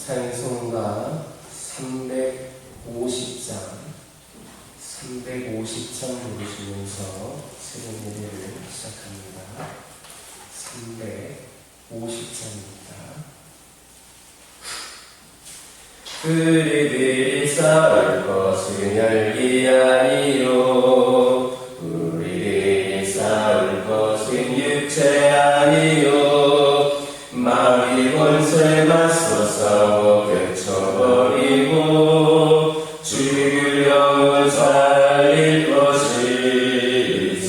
찬송가 350장 부르시면서 새벽 예배를 시작합니다. 350장입니다. 우리들이 싸울 것은 열기 아니요, 우리들이 싸울 것은 육체 아니요, 마귀 권세 맞서 싸워 펼쳐버리고 죽을 영을 살릴 것일세.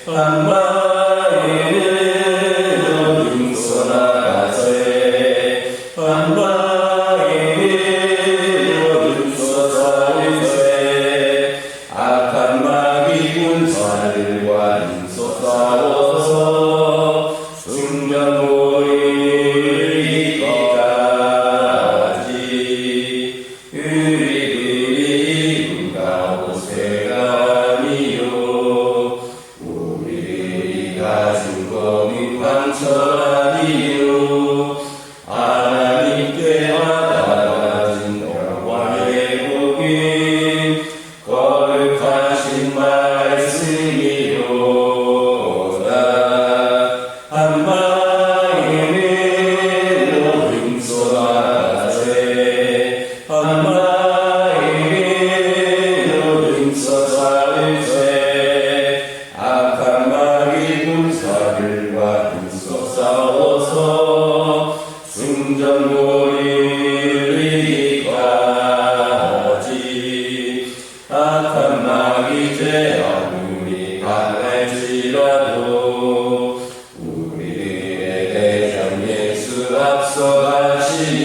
한마에는 눈써 나가세, 한마에는 눈써 살릴세. 악한 마귀 군사들과 눈써 싸워서 승전보이기까지 우리들이 누가 보세가 아니요, 우리들이 가진 검은 광철 아니요, 하나님께 받아진 영광의 복인 거룩하신 말씀이로다. 한마에는 눈써 나가세, 한마에는 눈써 살릴세. 악한 마귀 군사들과 눈써 싸워서 승전보리 이르기까지. 악한 마귀 죄 아무리 강할지라도 우리들의 대장 예수 앞서가시니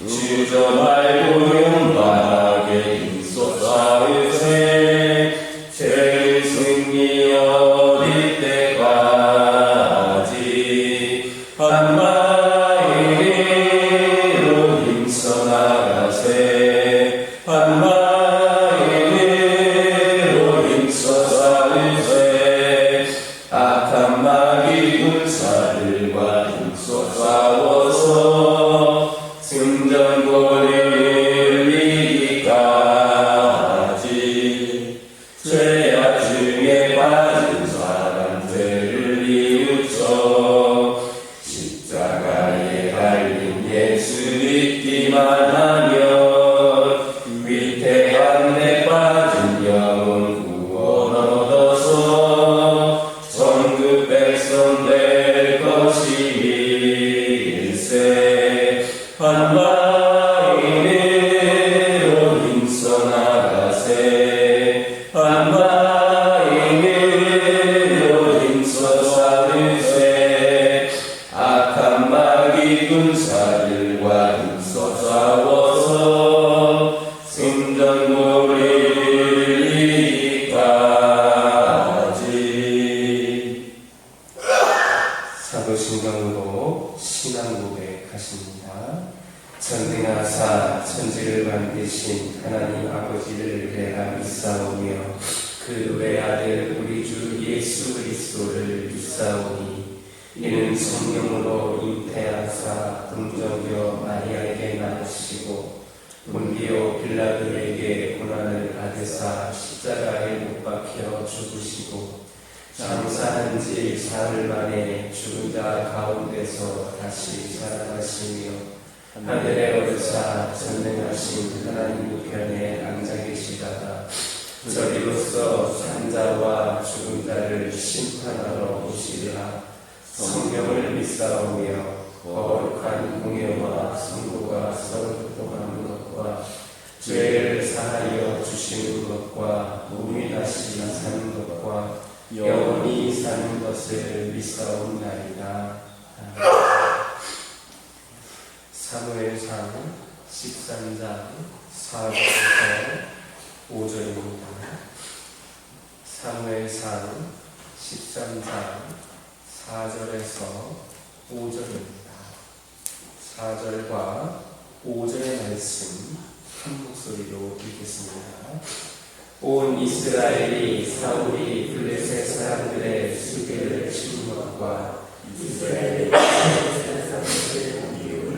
주저 말고 용감하게 힘써 싸우세. 죄의 승리 얻을 때까지. 한마에는 힘써 나가세, 한마에는 힘써 싸우세. 악한 마귀 군사들과 힘써 싸워서 승전보리 이르기까지. 죄악 중에 빠진 사람들을 이웃쳐 십자가에 달린 예수 믿기만 하면 위태한 데 빠진 영혼 구원 얻어서 천국 백성 될 것일세. 한마에는 힘써 나가세, 한마에는 힘써 살릴세. 악한 마귀 군사들과 힘써 싸워서 승전보리 이르기까지. 사도신경으로 신앙 고백하십니다. 전능하사 천지를 만드신 하나님 아버지를 내가 믿사오며 그 외아들 우리 주 예수 그리스도를 믿사오니 이는 성령으로 잉태하사 동정녀 마리아에게 낳으시고 본디오 빌라도에게 고난을 받으사 십자가에 못 박혀 죽으시고 장사한 지 사흘 만에 죽은 자 가운데서 다시 살아나시며 하늘에 오르사 전능하신 하나님 우편에 앉아 계시다가 저리로서 산 자와 죽은 자를 심판하러 오시리라. 성경을 믿사오며 거룩한 공예와 성도가 서로 교통하는 것과 죄를 사하여 주시는 것과 몸이 다시 사는 것과 영원히 사는 것을 믿사옵나이다. 사무엘상 13장 4절에서 5절입니다. 사무엘상 13장 4절에서 5절입니다. 4절과 5절의 말씀 한 목소리로 읽겠습니다. 온 이스라엘이 사울이 블레셋 사람들의 수비를 치는 것과 이스라엘의 블레셋 사람들의 이유를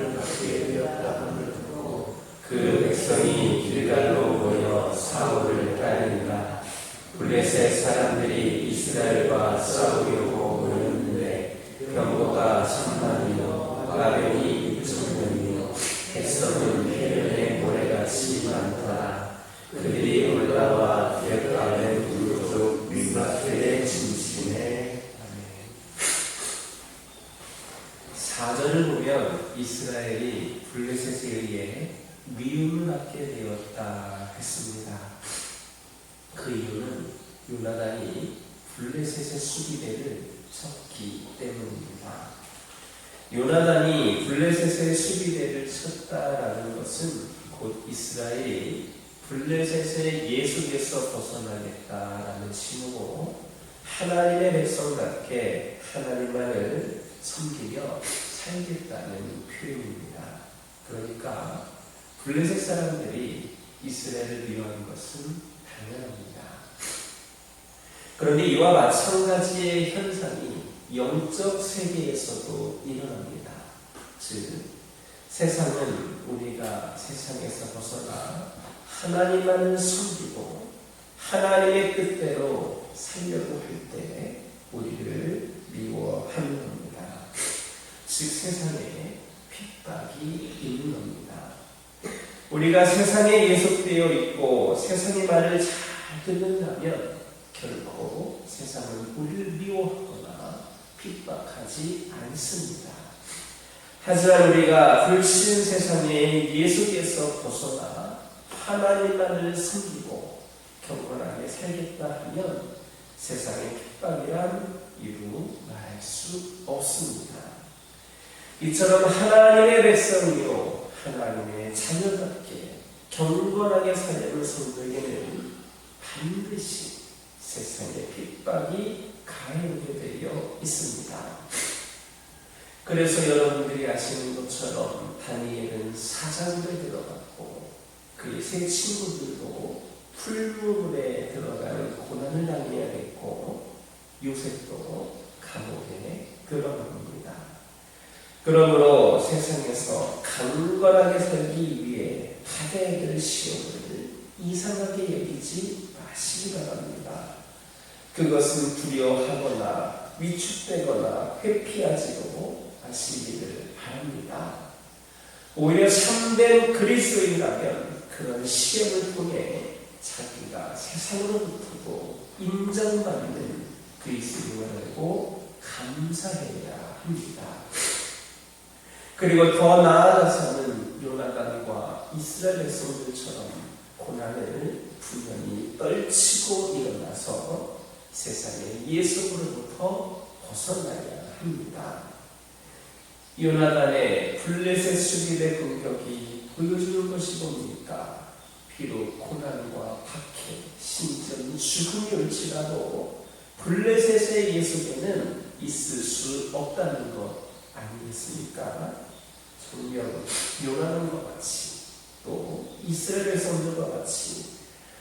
4절을 보면 이스라엘이 블레셋에 의해 미움을 받게 되었다 했습니다. 그 이유는 요나단이 블레셋의 수비대를 쳤기 때문입니다. 요나단이 블레셋의 수비대를 쳤다라는 것은 곧 이스라엘이 블레셋의 예수께서 벗어나겠다라는 징후고 하나님의 백성답게 하나님만을 섬기며 살겠다는 표현입니다. 그러니까 블레셋 사람들이 이스라엘을 미워하는 것은 당연합니다. 그런데 이와 마찬가지의 현상이 영적 세계에서도 일어납니다. 즉, 세상은 우리가 세상에서 벗어나 하나님만을 섬기고 하나님의 뜻대로 살려고 할 때 우리를 미워하는 겁니다. 즉, 세상에 핍박이 있는 겁니다. 우리가 세상에 예속되어 있고 세상의 말을 잘 듣는다면 결코 세상은 우리를 미워하거나 핍박하지 않습니다. 하지만 우리가 불신 세상에 예수께서 벗어나 하나님만을 섬기고 경건하게 살겠다 하면 세상의 핍박이란 이루 말할 수 없습니다. 이처럼 하나님의 백성이요 하나님의 자녀답게 경건하게 살려는 성도에게는 반드시 세상의 핍박이 가해오게 되어 있습니다. 그래서 여러분들이 아시는 것처럼 다니엘은 사자굴에 들어갔고 그의 세 친구들도 풀무불에 들어가는 고난을 당해야 했고 요셉도 감옥에 들어간 겁니다. 그러므로 세상에서 강건하게 살기 위해 받아야 될 시험을 이상하게 여기지 마시기 바랍니다. 그것은 두려워하거나 위축되거나 회피하지도 마시기를 바랍니다. 오히려 참된 그리스도인이라면 그런 시험을 통해 자기가 세상으로부터도 인정받는 그리스도인을 알고 감사해야 합니다. 그리고 더 나아가서는 요나단과 이스라엘 백성들처럼 고난을 분명히 떨치고 일어나서 세상의 예수로부터 벗어나야 합니다. 요나단의 블레셋 수비대 공격이 보여주는 것이 뭡니까? 비록 고난과 박해, 심지어 죽음이 올지라도 블레셋의 예수께는 있을 수 없다는 것 아니겠습니까? 정녕 요나단과 같이 또 이스라엘 백성들과 같이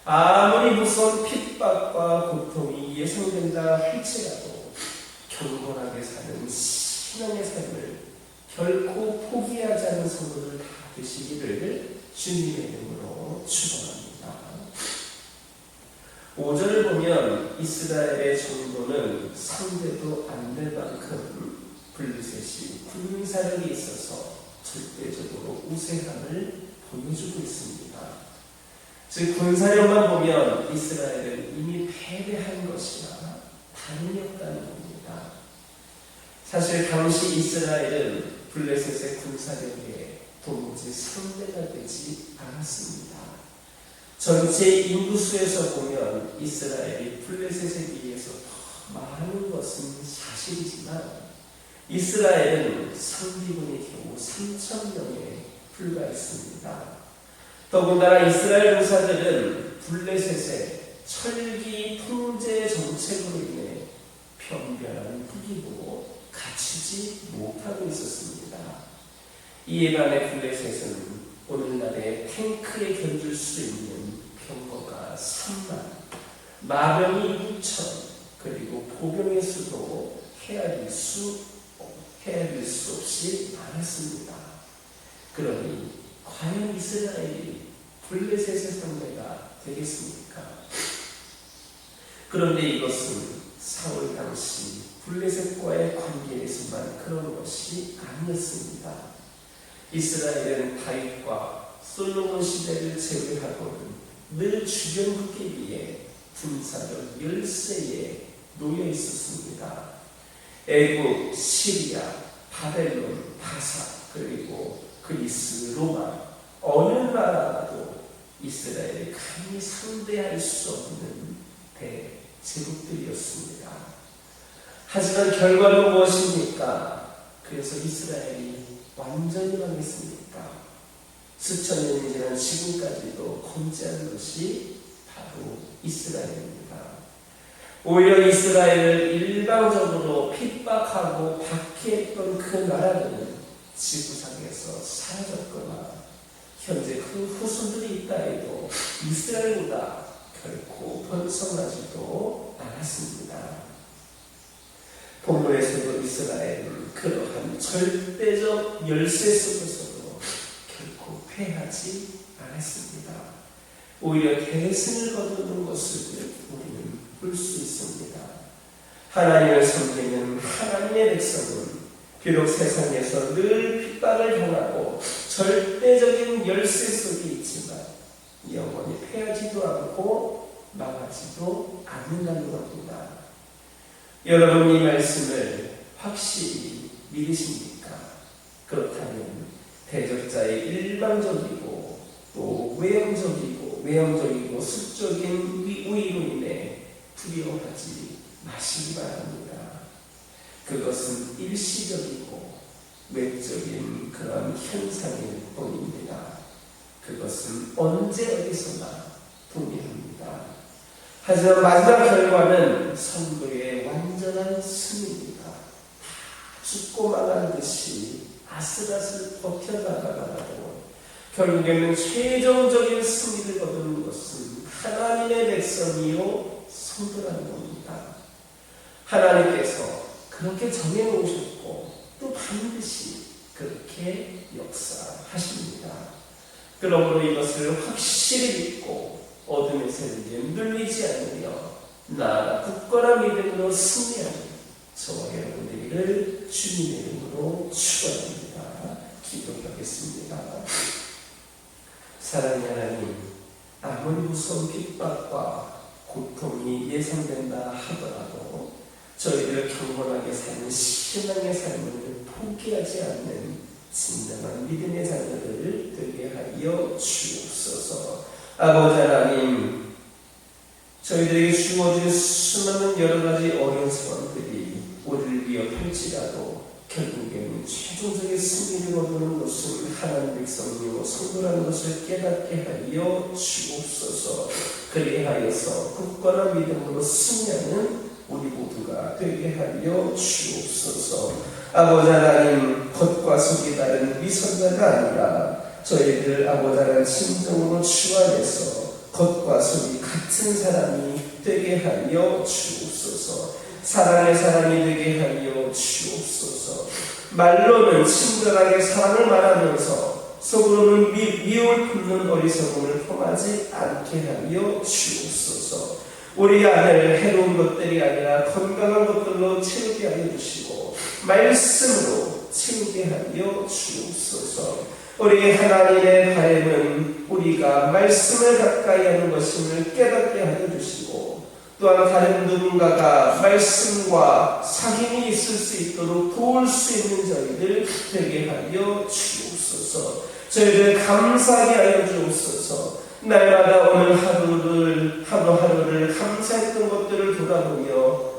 아무리 무서운 핍박과 고통이 예상된다 할지라도 경건하게 사는 신앙의 삶을 결코 포기하지 않은 성도들 다 되시기를 주님의 이름으로 축원합니다. 5절을 보면 이스라엘의 정도는 상대도 안 될 만큼 블레셋이 군사력이 있어서 절대적으로 우세함을 보여주고 있습니다. 즉 군사력만 보면 이스라엘은 이미 패배한 것이나 다름이 없다는 겁니다. 사실 당시 이스라엘은 블레셋의 군사력에 도무지 상대가 되지 않았습니다. 전체 인구수에서 보면 이스라엘이 블레셋에 비해서 더 많은 것은 사실이지만 이스라엘은 상비군이 겨우 3,000명에 불과했습니다. 더군다나 이스라엘 군사들은 블레셋의 철기 통제 정책으로 인해 변변한 무기도 갖추지 못하고 있었습니다. 이에 반해 블레셋은 오늘날의 탱크에 견줄 수 있는 병거가 3만, 마병이 6천, 그리고 보병의 수도 헤아릴 수 없이 많았습니다. 그러니 과연 이스라엘이 블레셋의 상대가 되겠습니까? 그런데 이것은 사울 당시 블레셋과의 관계에서만 그런 것이 아니었습니다. 이스라엘은 다윗과 솔로몬 시대를 제외하고는 늘 주변국에 비해 군사력 열세에 놓여 있었습니다. 애국, 시리아, 바벨론, 바사, 그리고 그리스, 로마, 어느 나라도 이스라엘이 감히 상대할 수 없는 대제국들이었습니다. 하지만 결과는 무엇입니까? 그래서 이스라엘이 완전히 망했습니까? 수천 년이 지난 지금까지도 건재한 것이 바로 이스라엘입니다. 오히려 이스라엘을 일방적으로 핍박하고 박해했던 그 나라들은 지구상에서 사라졌거나 현재 그 후손들이 있다 해도 이스라엘보다 결코 번성하지도 않았습니다. 본문에서도 이스라엘은 그러한 절대적 열세 속에서도 결코 패하지 않았습니다. 오히려 대승을 거두는 것을 우리는 볼 수 있습니다. 하나님을 섬기는 하나님의 백성은 비록 세상에서 늘 핍박을 당하고 절대적인 열세 속에 있지만 영원히 패하지도 않고 망하지도 않는다는 겁니다. 여러분, 이 말씀을 확실히 믿으십니까? 그렇다면 대적자의 일방적이고 또 외형적이고 수적인 우위로 인해 두려워하지 마시기 바랍니다. 그것은 일시적이고 외적인 그런 현상일 뿐입니다. 그것은 언제 어디서나 동일합니다. 하지만 마지막 결과는 선거의 완전한 승리입니다. 죽고 말하는 듯이 아슬아슬 버텨나가다가도 결국에는 최종적인 승리를 거두는 것은 하나님의 백성이요 성도라는 겁니다. 하나님께서 그렇게 정해놓으셨고 또 반드시 그렇게 역사하십니다. 그러므로 이것을 확실히 믿고 어둠의 세력에 눌리지 않으며 나아가 굳건한 믿음으로 승리하는 저와 여러분들을 주님의 이름으로 축원합니다. 기도하겠습니다. 사랑의 하나님, 아무리 무서운 핍박과 고통이 예상된다 하더라도 저희를 경건하게 사는 신앙의 삶을 포기하지 않는 진정한 믿음의 자녀들 되게 하여 주옵소서. 아버지 하나님, 저희들에게 주어진 수많은 여러 가지 어려운 상황들이 우리를 위협할지라도 결국에는 최종적인 승리를 거두는 것은 하나님 백성이요 성도라는 것을 깨닫게 하여 주옵소서. 그리하여서 굳건한 믿음으로 승리하는 우리 모두가 되게 하여 주옵소서. 아버지 하나님, 겉과 속이 다른 위선자가 아니라 저희들 아버지 하나님 심정으로 주안에서 겉과 속이 같은 사람이 되게 하여 주옵소서. 사랑의 사람이 되게 하여 주옵소서. 말로는 친절하게 사랑을 말하면서 속으로는 미움을 품는 어리석음을 범하지 않게 하여 주옵소서. 우리 안을 해로운 것들이 아니라 건강한 것들로 채우게 하여 주시고 말씀으로 채우게 하여 주옵소서. 우리 하나님의 바람은 우리가 말씀을 가까이 하는 것임을 깨닫게 하여 주시고 또한 다른 누군가가 말씀과 사귐이 있을 수 있도록 도울 수 있는 저희들 되게 하여 주옵소서. 저희들 감사하게 하여 주옵소서. 날마다 오늘 하루하루를 감사했던 것들을 돌아보며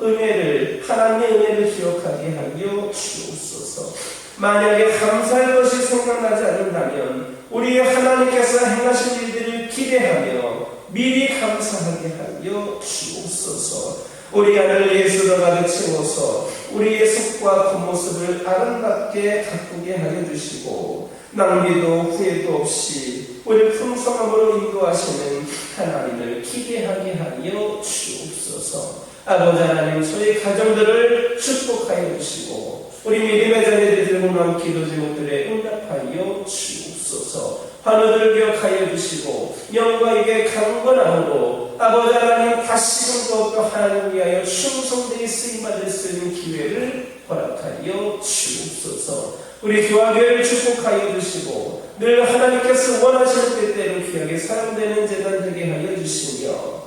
하나님의 은혜를 기억하게 하여 주옵소서. 만약에 감사할 것이 생각나지 않는다면 우리 하나님께서 행하신 일들을 기대하며 미리 감사하게 하여 주옵소서. 우리 안을 예수로 가득 채워서 우리의 속과 겉모습을 아름답게 가꾸게 하여 주시고 낭비도 후회도 없이 우리 풍성함으로 인도하시는 하나님을 기대하게 하여 주옵소서. 아버지 하나님, 저희 가정들을 축복하여 주시고 우리 믿음의 자녀들이 들고 나온 기도 제목들에 응답하여 주옵소서. 환우들을 기억하여 주시고 영광에게 강건함으로 아버지 하나님 다시금 더 하나님 위하여 충성되게 쓰임받을 수 있는 기회를 허락하여 주옵소서. 우리 교화교회를 축복하여 주시고 늘 하나님께서 원하시는 때대로 귀하게 사용되는 재단 되게 하여 주시며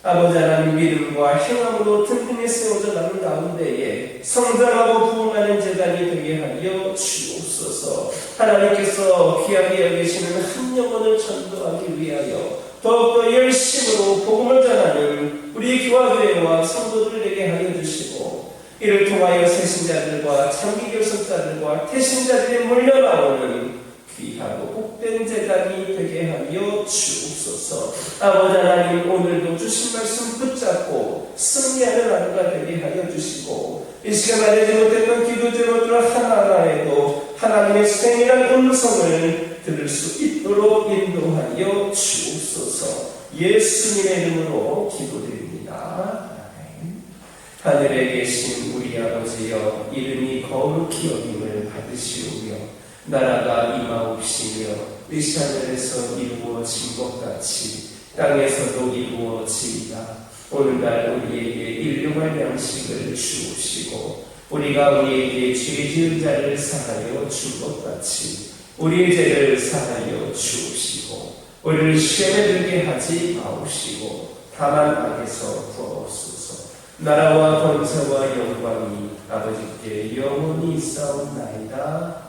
아버지 하나님 믿음과 행함으로 든든히 세워져 가는 가운데에 성장하고 부흥하는 재단이 되게 하여 주옵소서. 하나님께서 귀하게 여기시는 한 영혼을 전도하기 위하여 더욱더 열심으로 복음을 전하는 우리 교화교회와 성도들 되게 하여 주시고, 이를 통하여 새신자들과 장기 교섭자들과 태신자들이 몰려나오는 귀하고 복된 재단이 되게 하여 주옵소서. 아버지 하나님, 오늘도 주신 말씀 붙잡고 승리하는 하루가 되게 하여 주시고, 이 시간 알지 못했던 기도 제목들 하나하나에도 하나님의 생일한 음성을 들을 수 있도록 인도하여 주옵소서. 예수님의 이름으로 기도드립니다. 아멘. 하늘에 계신 우리 아버지여, 이름이 거룩히 여김을 받으시오며 나라가 임하옵시며 뜻이 하늘에서 이루어진 것 같이 땅에서도 이루어지이다. 오늘날 우리에게 일용할 양식을 주옵시고, 우리가 우리에게 죄 지은 자를 사하여 준 것 같이 우리의 죄를 사하여 주옵시고, 우리를 시험에 들게 하지 마옵시고 다만 악에서 구하옵소서. 나라와 권세와 영광이 아버지께 영원히 있사옵나이다.